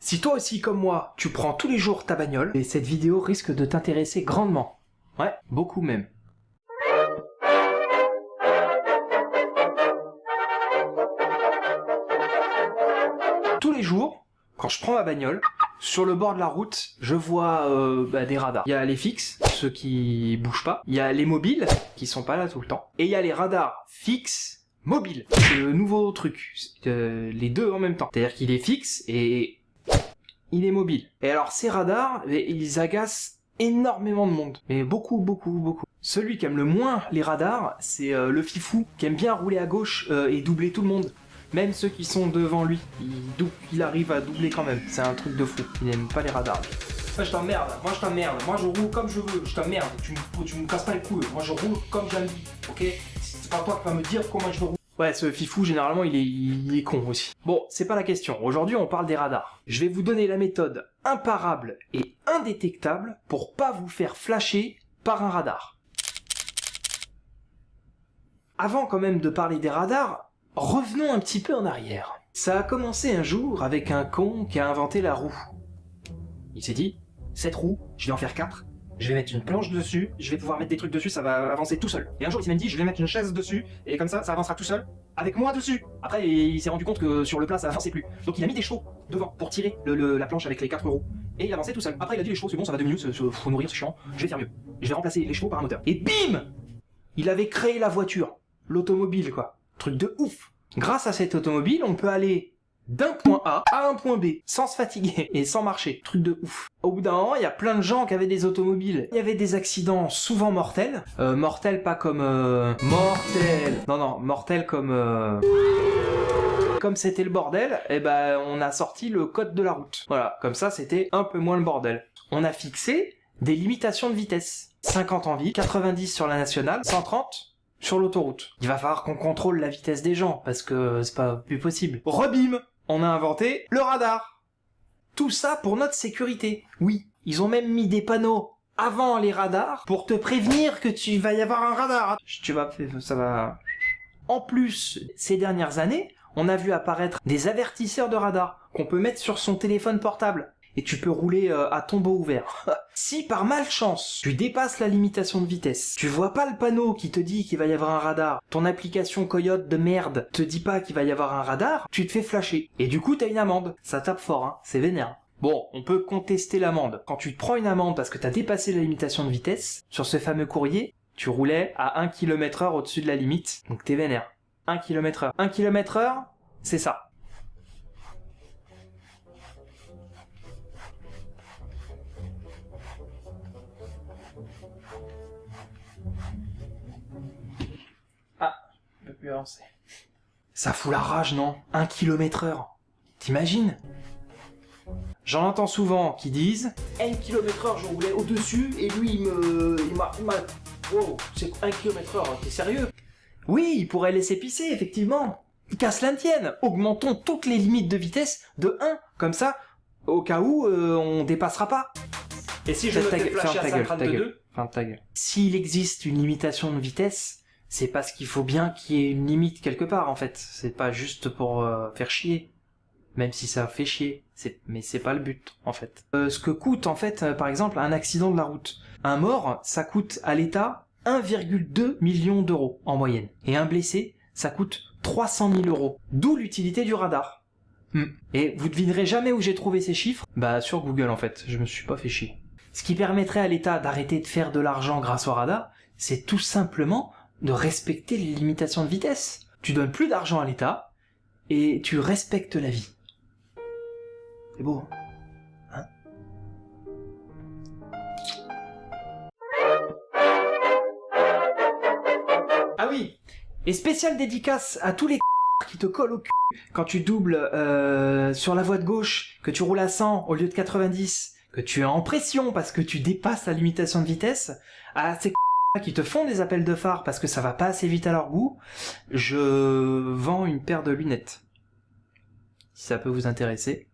Si toi aussi, comme moi, tu prends tous les jours ta bagnole, et cette vidéo risque de t'intéresser grandement. Ouais, beaucoup même. Tous les jours, quand je prends ma bagnole, sur le bord de la route, je vois des radars. Il y a les fixes, ceux qui bougent pas. Il y a les mobiles, qui sont pas là tout le temps. Et il y a les radars fixes, mobiles. C'est le nouveau truc. Les deux en même temps. C'est-à-dire qu'il est fixe et il est mobile. Et alors ces radars, ils agacent énormément de monde. Mais beaucoup. Celui qui aime le moins les radars, c'est le fifou, qui aime bien rouler à gauche et doubler tout le monde. Même ceux qui sont devant lui, il arrive à doubler quand même. C'est un truc de fou. Il n'aime pas les radars. Moi je t'emmerde, moi je roule comme je veux, je t'emmerde, tu me casses pas les couilles, moi je roule comme j'aime, ok? C'est pas toi qui vas me dire comment je roule. Ouais, ce fifou, généralement, il est con aussi. Bon, c'est pas la question. Aujourd'hui, on parle des radars. Je vais vous donner la méthode imparable et indétectable pour pas vous faire flasher par un radar. Avant quand même de parler des radars, revenons un petit peu en arrière. Ça a commencé un jour avec un con qui a inventé la roue. Il s'est dit, cette roue, je vais en faire 4. Je vais mettre une planche dessus, je vais pouvoir mettre des trucs dessus, ça va avancer tout seul. Et un jour il s'est même dit, je vais mettre une chaise dessus, et comme ça avancera tout seul, avec moi dessus. Après il s'est rendu compte que sur le plat ça avançait plus. Donc il a mis des chevaux devant pour tirer la planche avec les 4 roues. Et il avançait tout seul. Après il a dit les chevaux c'est bon, ça va 2 minutes, faut nourrir, c'est chiant, je vais faire mieux. Je vais remplacer les chevaux par un moteur. Et bim! Il avait créé la voiture, l'automobile quoi. Truc de ouf. Grâce à cette automobile, on peut aller d'un point A à un point B, sans se fatiguer et sans marcher. Truc de ouf. Au bout d'un moment, il y a plein de gens qui avaient des automobiles. Il y avait des accidents souvent mortels. Mortels pas comme... mortels. Non, mortels comme... Comme c'était le bordel, et ben on a sorti le code de la route. Voilà, comme ça c'était un peu moins le bordel. On a fixé des limitations de vitesse. 50 en ville, 90 sur la nationale, 130 sur l'autoroute. Il va falloir qu'on contrôle la vitesse des gens, parce que c'est pas plus possible. Rebim! On a inventé le radar. Tout ça pour notre sécurité. Oui, ils ont même mis des panneaux avant les radars pour te prévenir que tu vas y avoir un radar. Ça va... En plus, ces dernières années, on a vu apparaître des avertisseurs de radar qu'on peut mettre sur son téléphone portable. Et tu peux rouler à tombeau ouvert. Si par malchance, tu dépasses la limitation de vitesse, tu vois pas le panneau qui te dit qu'il va y avoir un radar, ton application Coyote de merde te dit pas qu'il va y avoir un radar, tu te fais flasher. Et du coup, t'as une amende. Ça tape fort, hein, c'est vénère. Bon, on peut contester l'amende. Quand tu te prends une amende parce que t'as dépassé la limitation de vitesse, sur ce fameux courrier, tu roulais à 1 km/h au-dessus de la limite, donc t'es vénère. 1 km/h. 1 km/h, c'est ça. Plus avancer. Ça fout la rage, non? 1 km/h. T'imagines? J'en entends souvent qui disent 1 km/h, je roulais au-dessus et lui il m'a... Wow, c'est 1 km/h, t'es sérieux? Oui, il pourrait laisser pisser, effectivement. Qu'à cela ne tienne, augmentons toutes les limites de vitesse de 1, comme ça, au cas où on dépassera pas. Et si je me fais flasher à 52? Ferme ta gueule. S'il existe une limitation de vitesse, c'est parce qu'il faut bien qu'il y ait une limite quelque part, en fait. C'est pas juste pour faire chier. Même si ça fait chier. Mais c'est pas le but, en fait. Ce que coûte, en fait, par exemple, un accident de la route. Un mort, ça coûte à l'État 1,2 million d'euros en moyenne. Et un blessé, ça coûte 300 000 euros. D'où l'utilité du radar. Et vous devinerez jamais où j'ai trouvé ces chiffres? Bah, sur Google, en fait. Je me suis pas fait chier. Ce qui permettrait à l'État d'arrêter de faire de l'argent grâce au radar, c'est tout simplement de respecter les limitations de vitesse. Tu donnes plus d'argent à l'État et tu respectes la vie. C'est beau, hein? Ah oui, et spéciale dédicace à tous les qui te collent au cul quand tu doubles sur la voie de gauche, que tu roules à 100 au lieu de 90, que tu es en pression parce que tu dépasses la limitation de vitesse, à ces qui te font des appels de phare parce que ça va pas assez vite à leur goût, je vends une paire de lunettes. Si ça peut vous intéresser.